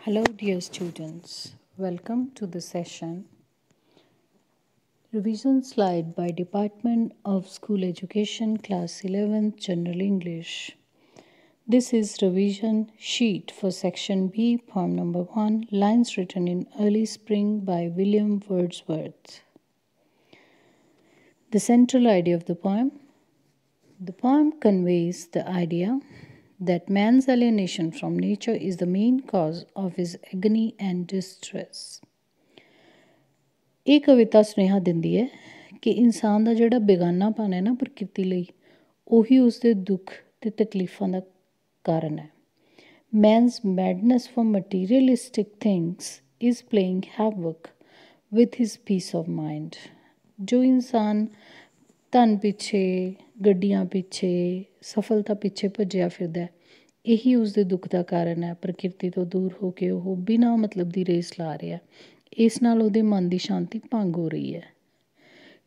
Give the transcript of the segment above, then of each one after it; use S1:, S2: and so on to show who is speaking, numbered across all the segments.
S1: Hello, dear students. Welcome to the session Revision Slide by Department of School Education, Class 11th, General English. This is revision sheet for Section B, poem number 1, Lines Written in Early Spring by William Wordsworth. The central idea of the poem. The poem conveys the idea that man's alienation from nature is the main cause of his agony and distress. ਇਹ ਕਵਿਤਾ ਸੁਨੇਹਾ ਦਿੰਦੀ ਹੈ ਕਿ ਇਨਸਾਨ ਦਾ ਜਿਹੜਾ ਬੇਗਾਨਾਪਨ ਹੈ ਨਾ ਪ੍ਰਕਿਰਤੀ ਲਈ ਉਹੀ ਉਸਦੇ ਦੁੱਖ ਅਤੇ ਤਕਲੀਫਾਂ ਦਾ ਕਾਰਨ ਹੈ। Man's madness for materialistic things is playing havoc with his peace of mind. ਜੋ ਇਨਸਾਨ ਧਨ ਪਿੱਛੇ, ਗੱਡੀਆਂ ਪਿੱਛੇ, ਸਫਲਤਾ ਪਿੱਛੇ ਭੱਜਿਆ ਫਿਰਦਾ, ਇਹੀ ਉਸਦੇ ਦੁੱਖ ਦਾ ਕਾਰਨ ਹੈ। ਪ੍ਰਕਿਰਤੀ ਤੋਂ ਦੂਰ ਹੋ ਕੇ ਉਹ ਬਿਨਾਂ ਮਤਲਬ ਦੀ ਰੇਸ ਲਾ ਰਿਹਾ, ਇਸ ਨਾਲ ਉਹਦੇ ਮਨ ਦੀ ਸ਼ਾਂਤੀ ਭੰਗ ਹੋ ਰਹੀ ਹੈ।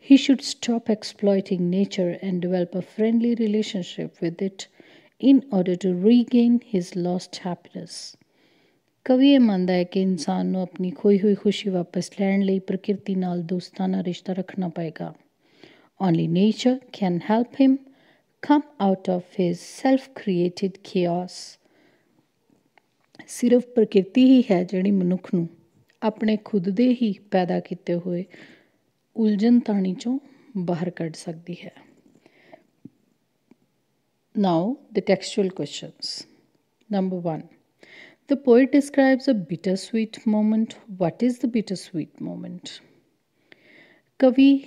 S1: He should stop exploiting nature and develop a friendly relationship with it in order to regain his lost happiness. ਕਵੀ ਇਹ ਮੰਨਦਾ ਹੈ ਕਿ ਇਨਸਾਨ ਨੂੰ ਆਪਣੀ ਖੋਈ ਹੋਈ ਖੁਸ਼ੀ ਵਾਪਸ ਲੈਣ ਲਈ ਪ੍ਰਕਿਰਤੀ ਨਾਲ ਦੋਸਤਾਨਾ ਰਿਸ਼ਤਾ ਰੱਖਣਾ ਪਏਗਾ। Only nature can help him come out of his self-created chaos. ਸਿਰਫ ਪ੍ਰਕਿਰਤੀ ਹੀ ਹੈ ਜਿਹੜੀ ਮਨੁੱਖ ਨੂੰ ਆਪਣੇ ਖੁਦ ਦੇ ਹੀ ਪੈਦਾ ਕੀਤੇ ਹੋਏ ਉਲਝਣ ਤਾਣੀ 'ਚੋਂ ਬਾਹਰ ਕੱਢ ਸਕਦੀ ਹੈ। Now the textual questions. Number 1. The poet describes a bittersweet moment. What is the bittersweet moment? ਕਵੀ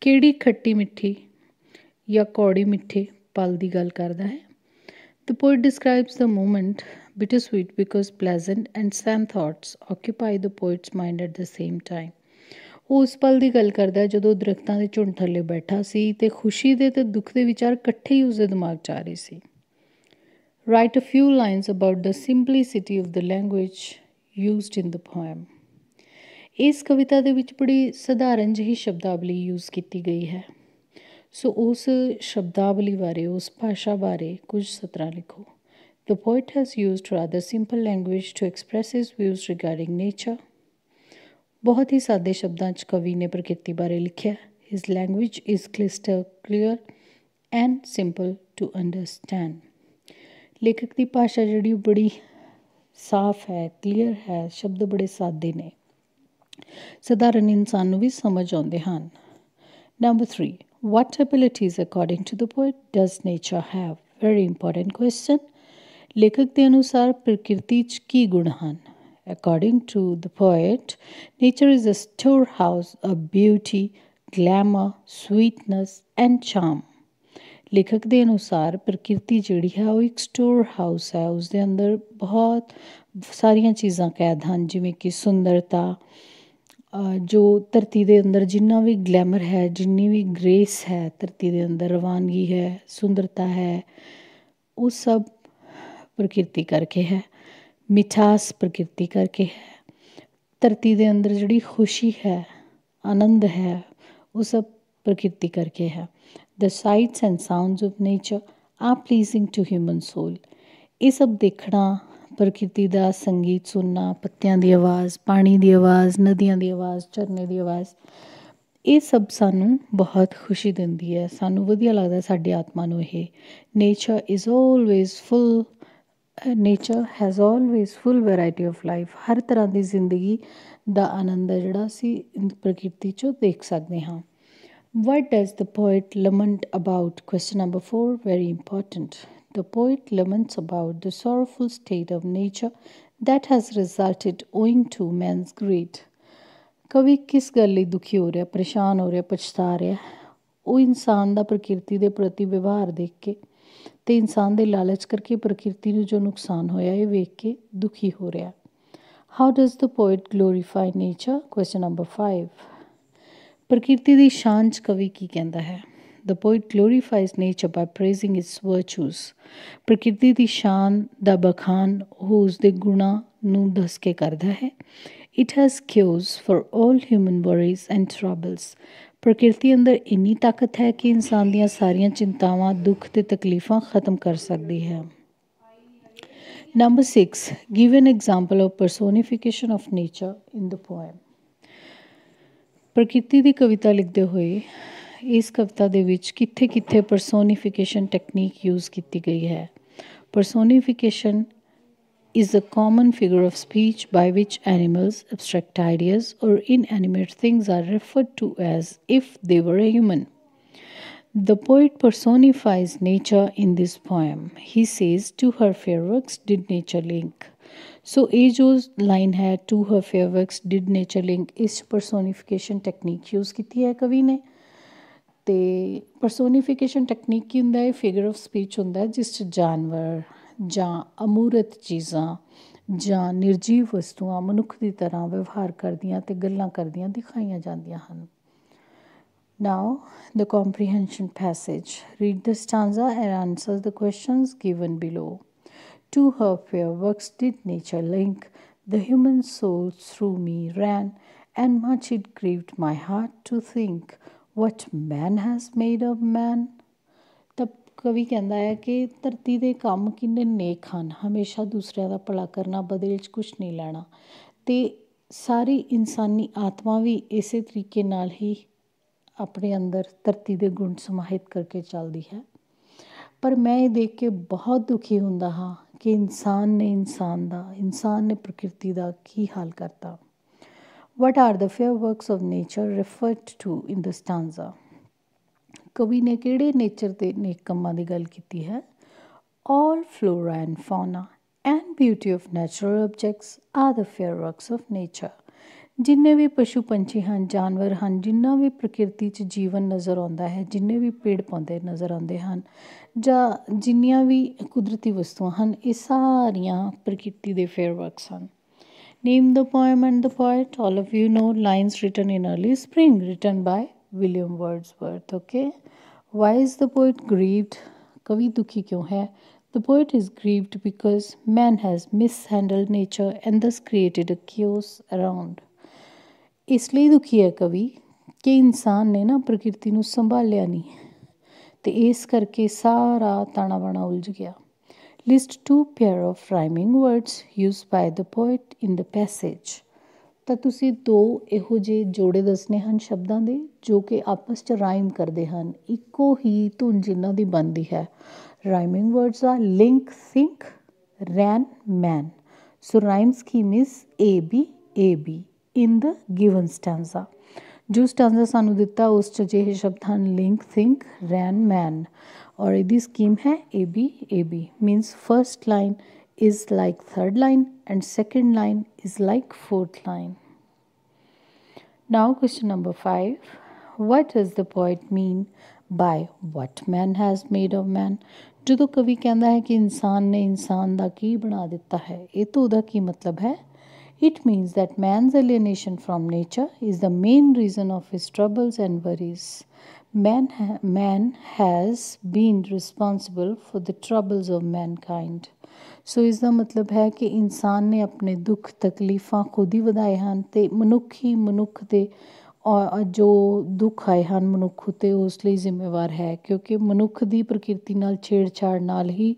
S1: ਕਿਹੜੀ ਖੱਟੀ ਮਿੱਠੀ ਜਾਂ ਕੌੜੀ ਮਿੱਠੇ ਪਲ ਦੀ ਗੱਲ ਕਰਦਾ ਹੈ? The poet describes the moment bittersweet because pleasant and sad thoughts occupy the poet's mind at the same time. ਉਹ ਉਸ ਪਲ ਦੀ ਗੱਲ ਕਰਦਾ ਜਦੋਂ ਦਰਖਤਾਂ ਦੇ ਝੁੰਡ ਥੱਲੇ ਬੈਠਾ ਸੀ ਅਤੇ ਖੁਸ਼ੀ ਦੇ ਅਤੇ ਦੁੱਖ ਦੇ ਵਿਚਾਰ ਇਕੱਠੇ ਹੀ ਉਸਦੇ ਦਿਮਾਗ 'ਚ ਆ ਰਹੇ ਸੀ। Write a few lines about the simplicity of the language used in the poem. ਇਸ ਕਵਿਤਾ ਦੇ ਵਿੱਚ ਬੜੀ ਸਧਾਰਨ ਜਿਹੀ ਸ਼ਬਦਾਵਲੀ ਯੂਜ਼ ਕੀਤੀ ਗਈ ਹੈ। ਸੋ ਉਸ ਸ਼ਬਦਾਵਲੀ ਬਾਰੇ, ਉਸ ਭਾਸ਼ਾ ਬਾਰੇ ਕੁਝ ਸਤਰਾਂ ਲਿਖੋ। The poet has used rather simple language to express his views regarding nature. ਬਹੁਤ ਹੀ ਸਾਦੇ ਸ਼ਬਦਾਂ 'ਚ ਕਵੀ ਨੇ ਪ੍ਰਕਿਰਤੀ ਬਾਰੇ ਲਿਖਿਆ। His language is crystal clear and simple to understand. ਲੇਖਕ ਦੀ ਭਾਸ਼ਾ ਜਿਹੜੀ ਉਹ ਬੜੀ ਸਾਫ਼ ਹੈ, ਕਲੀਅਰ ਹੈ, ਸ਼ਬਦ ਬੜੇ ਸਾਦੇ ਨੇ, ਸਧਾਰਨ ਇਨਸਾਨ ਨੂੰ ਵੀ ਸਮਝ ਆਉਂਦੇ ਹਨ। Number 3. What abilities, according to the poet, does nature have? Very important question. ਲੇਖਕ ਦੇ ਅਨੁਸਾਰ ਪ੍ਰਕਿਰਤੀ 'ਚ ਕੀ ਗੁਣ ਹਨ? According to the poet, nature is a storehouse of beauty, glamour, sweetness and charm. ਲੇਖਕ ਦੇ ਅਨੁਸਾਰ ਪ੍ਰਕਿਰਤੀ ਜਿਹੜੀ ਹੈ ਉਹ ਇੱਕ ਸਟੋਰ ਹਾਊਸ ਹੈ। ਉਸਦੇ ਅੰਦਰ ਬਹੁਤ ਸਾਰੀਆਂ ਚੀਜ਼ਾਂ ਕੈਦ ਹਨ, ਜਿਵੇਂ ਕਿ ਸੁੰਦਰਤਾ, ਜੋ ਧਰਤੀ ਦੇ ਅੰਦਰ ਜਿੰਨਾ ਵੀ ਗਲੈਮਰ ਹੈ, ਜਿੰਨੀ ਵੀ ਗ੍ਰੇਸ ਹੈ, ਧਰਤੀ ਦੇ ਅੰਦਰ ਰਵਾਨਗੀ ਹੈ, ਸੁੰਦਰਤਾ ਹੈ, ਉਹ ਸਭ ਪ੍ਰਕਿਰਤੀ ਕਰਕੇ ਹੈ। ਮਿਠਾਸ ਪ੍ਰਕਿਰਤੀ ਕਰਕੇ ਹੈ। ਧਰਤੀ ਦੇ ਅੰਦਰ ਜਿਹੜੀ ਖੁਸ਼ੀ ਹੈ, ਆਨੰਦ ਹੈ, ਉਹ ਸਭ ਪ੍ਰਕਿਰਤੀ ਕਰਕੇ ਹੈ। The sights and sounds of nature are pleasing to human soul. ਇਹ ਸਭ ਦੇਖਣਾ, ਪ੍ਰਕਿਰਤੀ ਦਾ ਸੰਗੀਤ ਸੁਣਨਾ, ਪੱਤਿਆਂ ਦੀ ਆਵਾਜ਼, ਪਾਣੀ ਦੀ ਆਵਾਜ਼, ਨਦੀਆਂ ਦੀ ਆਵਾਜ਼, ਝਰਨੇ ਦੀ ਆਵਾਜ਼, ਇਹ ਸਭ ਸਾਨੂੰ ਬਹੁਤ ਖੁਸ਼ੀ ਦਿੰਦੀ ਹੈ। ਸਾਨੂੰ ਵਧੀਆ ਲੱਗਦਾ ਸਾਡੀ ਆਤਮਾ ਨੂੰ ਇਹ। Nature is always full nature has always full variety of life. ਹਰ ਤਰ੍ਹਾਂ ਦੀ ਜ਼ਿੰਦਗੀ ਦਾ ਆਨੰਦ ਹੈ ਜਿਹੜਾ ਅਸੀਂ ਪ੍ਰਕਿਰਤੀ 'ਚੋਂ ਦੇਖ ਸਕਦੇ ਹਾਂ। What does the poet lament about? Question number 4, very important. The poet laments about the sorrowful state of nature that has resulted owing to man's greed. ਕਵੀ ਕਿਸ ਗੱਲ ਲਈ ਦੁਖੀ ਹੋ ਰਿਹਾ, ਪਰੇਸ਼ਾਨ ਹੋ ਰਿਹਾ, ਪਛਤਾ ਰਿਹਾ? ਉਹ ਇਨਸਾਨ ਦਾ ਪ੍ਰਕਿਰਤੀ ਦੇ ਪ੍ਰਤੀ ਵਿਵਹਾਰ ਦੇਖ ਕੇ ਅਤੇ ਇਨਸਾਨ ਦੇ ਲਾਲਚ ਕਰਕੇ ਪ੍ਰਕਿਰਤੀ ਨੂੰ ਜੋ ਨੁਕਸਾਨ ਹੋਇਆ ਇਹ ਵੇਖ ਕੇ ਦੁਖੀ ਹੋ ਰਿਹਾ। How does the poet glorify nature? Question number 5. ਪ੍ਰਕਿਰਤੀ ਦੀ ਸ਼ਾਨ 'ਚ ਕਵੀ ਕੀ ਕਹਿੰਦਾ ਹੈ? The poet glorifies nature by praising its virtues. ਪ੍ਰਕਿਰਤੀ ਦੀ ਸ਼ਾਨ ਦਾ ਬਖਾਨ ਉਹ ਉਸਦੇ ਗੁਣਾਂ ਨੂੰ ਦੱਸ ਕੇ ਕਰਦਾ ਹੈ। It has cures for all human worries and troubles. ਪ੍ਰਕਿਰਤੀ ਅੰਦਰ ਇੰਨੀ ਤਾਕਤ ਹੈ ਕਿ ਇਨਸਾਨ ਦੀਆਂ ਸਾਰੀਆਂ ਚਿੰਤਾਵਾਂ, ਦੁੱਖ ਅਤੇ ਤਕਲੀਫਾਂ ਖਤਮ ਕਰ ਸਕਦੀ ਹੈ। Number 6, give an example of personification of nature in the poem. ਪ੍ਰਕਿਰਤੀ ਦੀ ਕਵਿਤਾ ਲਿਖਦੇ ਹੋਏ ਇਸ ਕਵਿਤਾ ਦੇ ਵਿੱਚ ਕਿੱਥੇ ਕਿੱਥੇ ਪਰਸੋਨੀਫਿਕੇਸ਼ਨ ਟੈਕਨੀਕ ਯੂਜ਼ ਕੀਤੀ ਗਈ ਹੈ। ਪਰਸੋਨੀਫਿਕੇਸ਼ਨ is a common figure of speech by which animals, abstract ideas, or inanimate things are referred to as if they were a human. The poet personifies nature in this poem. He says, "To her fair works did nature link." So, ਇਹ ਜੋ line ਹੈ "To her fair works did nature link", ਇਸ personification technique use ਕੀਤੀ ਹੈ ਕਵੀ ਨੇ। ਤੇ ਪਰਸੋਨੀਫਿਕੇਸ਼ਨ technique ਕੀ ਹੁੰਦਾ ਹੈ? ਫਿਗਰ ਆਫ ਸਪੀਚ ਹੁੰਦਾ ਜਿਸ 'ਚ ਜਾਨਵਰ ਜਾਂ ਅਮੂਰਤ ਚੀਜ਼ਾਂ ਜਾਂ ਨਿਰਜੀਵ ਵਸਤੂਆਂ ਮਨੁੱਖ ਦੀ ਤਰ੍ਹਾਂ ਵਿਵਹਾਰ ਕਰਦੀਆਂ ਅਤੇ ਗੱਲਾਂ ਕਰਦੀਆਂ ਦਿਖਾਈਆਂ ਜਾਂਦੀਆਂ ਹਨ। Now the comprehension passage, read the stanza and answer the questions given below. To her fair works did nature link, the human soul through me ran, and much it grieved my heart to think what man has made of man। ਤਾਂ ਕਵੀ ਕਹਿੰਦਾ ਹੈ ਕਿ ਧਰਤੀ ਦੇ ਕੰਮ ਕਿੰਨੇ ਨੇਕ ਹਨ, ਹਮੇਸ਼ਾ ਦੂਸਰਿਆਂ ਦਾ ਭਲਾ ਕਰਨਾ, ਬਦਲੇ 'ਚ ਕੁਛ ਨਹੀਂ ਲੈਣਾ, ਅਤੇ ਸਾਰੀ ਇਨਸਾਨੀ ਆਤਮਾ ਵੀ ਇਸੇ ਤਰੀਕੇ ਨਾਲ ਹੀ ਆਪਣੇ ਅੰਦਰ ਧਰਤੀ ਦੇ ਗੁਣ ਸਮਾਹਿਤ ਕਰਕੇ ਚੱਲਦੀ ਹੈ। ਪਰ ਮੈਂ ਇਹ ਦੇਖ ਕੇ ਬਹੁਤ ਦੁਖੀ ਹੁੰਦਾ ਹਾਂ ਕਿ ਇਨਸਾਨ ਨੇ ਪ੍ਰਕਿਰਤੀ ਦਾ ਕੀ ਹਾਲ ਕਰਤਾ। What are the fair works of nature referred to in the stanza. ਕਵੀ ਨੇ ਕਿਹੜੇ ਨੇਚਰ ਦੇ ਨੇਕ ਕੰਮਾਂ ਦੀ ਗੱਲ ਕੀਤੀ ਹੈ? All flora and fauna and beauty of natural objects are the fair works of nature. ਜਿੰਨੇ ਵੀ ਪਸ਼ੂ ਪੰਛੀ ਹਨ, ਜਾਨਵਰ ਹਨ, ਜਿੰਨਾ ਵੀ ਪ੍ਰਕਿਰਤੀ 'ਚ ਜੀਵਨ ਨਜ਼ਰ ਆਉਂਦਾ ਹੈ, ਜਿੰਨੇ ਵੀ ਪੇੜ ਪੌਦੇ ਨਜ਼ਰ ਆਉਂਦੇ ਹਨ, ਜਾਂ ਜਿੰਨੀਆਂ ਵੀ ਕੁਦਰਤੀ ਵਸਤੂਆਂ ਹਨ, ਇਹ ਸਾਰੀਆਂ ਪ੍ਰਕਿਰਤੀ ਦੇ ਫੇਅਰ ਵਰਕਸ ਹਨ। Name the poem and the poet. All of you know lines written in early spring, written by William Wordsworth. Okay, why is the poet grieved? ਕਵੀ ਦੁਖੀ ਕਿਉਂ ਹੈ? The poet is grieved because man has mishandled nature and thus created a chaos around। ਇਸ ਲਈ ਦੁਖੀ ਹੈ ਕਵੀ ਕਿ ਇਨਸਾਨ ਨੇ ਨਾ ਪ੍ਰਕਿਰਤੀ ਨੂੰ ਸੰਭਾਲਿਆ ਨਹੀਂ, ਅਤੇ ਇਸ ਕਰਕੇ ਸਾਰਾ ਤਾਣਾ ਬਾਣਾ ਉਲਝ ਗਿਆ। List 2 pair of rhyming words used by the poet in the passage. ਤਾਂ ਤੁਸੀਂ 2 ਇਹੋ ਜਿਹੇ ਜੋੜੇ ਦੱਸਣੇ ਹਨ ਸ਼ਬਦਾਂ ਦੇ ਜੋ ਕਿ ਆਪਸ 'ਚ ਰਾਈਮ ਕਰਦੇ ਹਨ, ਇੱਕੋ ਹੀ ਧੁਨ ਜਿਨ੍ਹਾਂ ਦੀ ਬਣਦੀ ਹੈ। Rhyming words are link, think, ran, man. So rhyme scheme is AB in the given stanza. ਜੋ ਸਟੈਂਜ਼ਾ ਸਾਨੂੰ ਦਿੱਤਾ ਉਸ 'ਚ ਅਜਿਹੇ ਸ਼ਬਦ ਹਨ ਲਿੰਕ, ਥਿੰਕ, ਰੈਨ, ਮੈਨ, ਔਰ ਇਹਦੀ ਸਕੀਮ ਹੈ AB। Means first line is like third line and second line is like fourth line. Now question number 5. What does the poet mean by what man has made of man? ਜਦੋਂ ਕਵੀ ਕਹਿੰਦਾ ਹੈ ਕਿ ਇਨਸਾਨ ਨੇ ਇਨਸਾਨ ਦਾ ਕੀ ਬਣਾ ਦਿੱਤਾ ਹੈ, ਇਹ ਤੋਂ ਉਹਦਾ ਕੀ ਮਤਲਬ ਹੈ? It means that man's alienation from nature is the main reason of his troubles and worries. Man has been responsible for the troubles of mankind. ਸੋ ਇਸ ਦਾ ਮਤਲਬ ਹੈ ਕਿ ਇਨਸਾਨ ਨੇ ਆਪਣੇ ਦੁੱਖ ਤਕਲੀਫਾਂ ਖੁਦ ਹੀ ਵਧਾਏ ਹਨ, ਅਤੇ ਮਨੁੱਖ ਹੀ ਮਨੁੱਖ ਦੇ ਜੋ ਦੁੱਖ ਆਏ ਹਨ ਮਨੁੱਖ ਉੱਤੇ ਉਸ ਲਈ ਜ਼ਿੰਮੇਵਾਰ ਹੈ, ਕਿਉਂਕਿ ਮਨੁੱਖ ਦੀ ਪ੍ਰਕਿਰਤੀ ਨਾਲ ਛੇੜਛਾੜ ਨਾਲ ਹੀ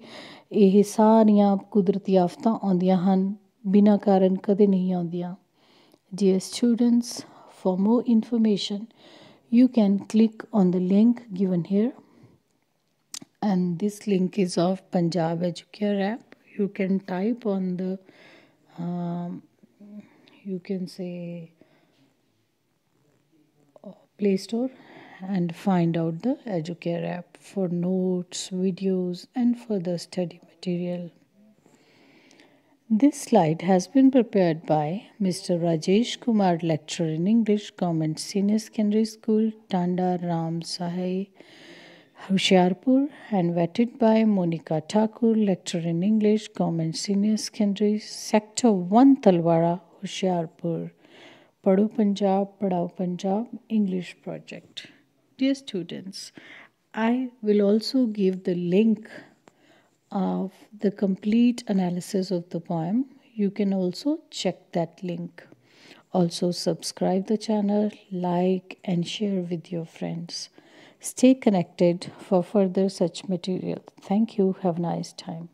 S1: ਇਹ ਸਾਰੀਆਂ ਕੁਦਰਤੀ ਆਫਤਾਂ ਆਉਂਦੀਆਂ ਹਨ, ਬਿਨਾਂ ਕਾਰਨ ਕਦੇ ਨਹੀਂ ਆਉਂਦੀਆਂ। Dear students, for more information you can click on the link given here, and this link is of Punjab Educare app. You can type on the you can say Play Store and find out the Educare app for notes, videos and further study material. This slide has been prepared by Mr. Rajesh Kumar, lecturer in English, Government Senior Secondary School, Tanda Ram Sahai, Hoshiarpur, and vetted by Monica Thakur, lecturer in English, Government Senior Secondary, Sector 1 Talwara, Hoshiarpur. Padho Punjab, Padhao Punjab English project. Dear students, I will also give the link of the complete analysis of the poem. You can also check that link. Also subscribe the channel, like and share with your friends. Stay connected for further such material. Thank you. Have a nice time.